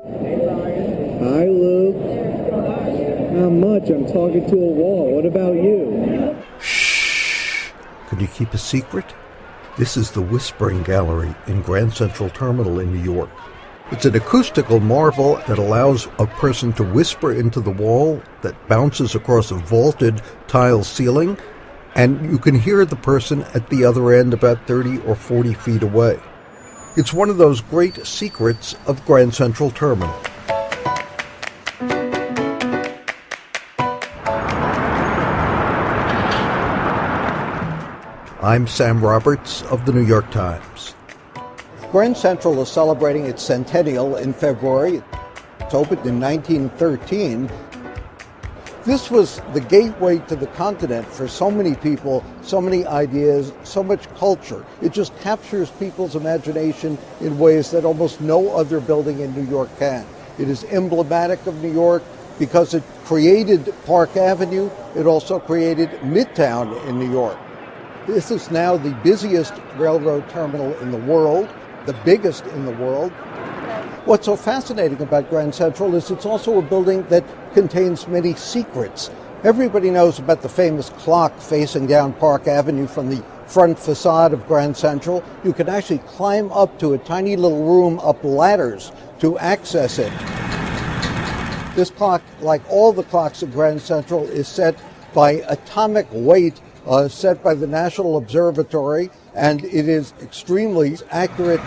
Hi, Luke. Not much. I'm talking to a wall. What about you? Shh. Can you keep a secret? This is the Whispering Gallery in Grand Central Terminal in New York. It's an acoustical marvel that allows a person to whisper into the wall that bounces across a vaulted tile ceiling, and you can hear the person at the other end about 30 or 40 feet away. It's one of those great secrets of Grand Central Terminal. I'm Sam Roberts of the New York Times. Grand Central is celebrating its centennial in February. It's opened in 1913. This was the gateway to the continent for so many people, so many ideas, so much culture. It just captures people's imagination in ways that almost no other building in New York can. It is emblematic of New York because it created Park Avenue. It also created Midtown in New York. This is now the busiest railroad terminal in the world, the biggest in the world. What's so fascinating about Grand Central is it's also a building that contains many secrets. Everybody knows about the famous clock facing down Park Avenue from the front facade of Grand Central. You can actually climb up to a tiny little room up ladders to access it. This clock, like all the clocks at Grand Central, is set by atomic weight set by the National Observatory, and it is extremely accurate.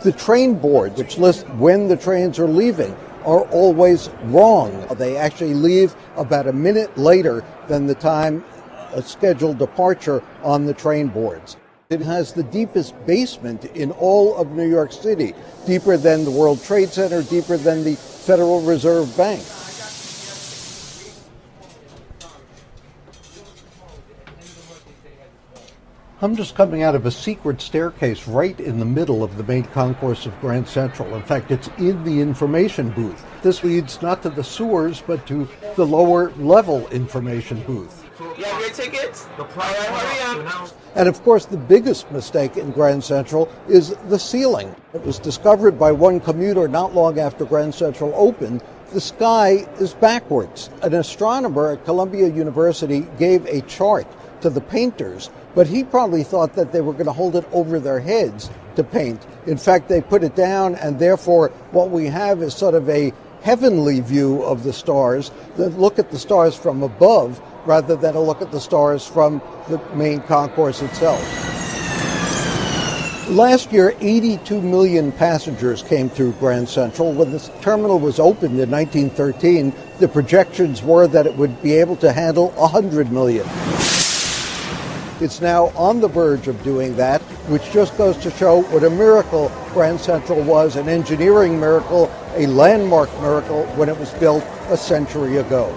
The train board, which lists when the trains are leaving, are always wrong. They actually leave about a minute later than the time of scheduled departure on the train boards. It has the deepest basement in all of New York City, deeper than the World Trade Center, deeper than the Federal Reserve Bank. I'm just coming out of a secret staircase right in the middle of the main concourse of Grand Central. In fact, it's in the information booth. This leads not to the sewers, but to the lower level information booth. You have your tickets? Hurry up. And of course, the biggest mistake in Grand Central is the ceiling. It was discovered by one commuter not long after Grand Central opened. The sky is backwards. An astronomer at Columbia University gave a chart to the painters, but he probably thought that they were going to hold it over their heads to paint. In fact, they put it down, and therefore what we have is sort of a heavenly view of the stars, that look at the stars from above rather than a look at the stars from the main concourse itself. Last year, 82 million passengers came through Grand Central. When this terminal was opened in 1913, the projections were that it would be able to handle 100 million. It's now on the verge of doing that, which just goes to show what a miracle Grand Central was, an engineering miracle, a landmark miracle when it was built a century ago.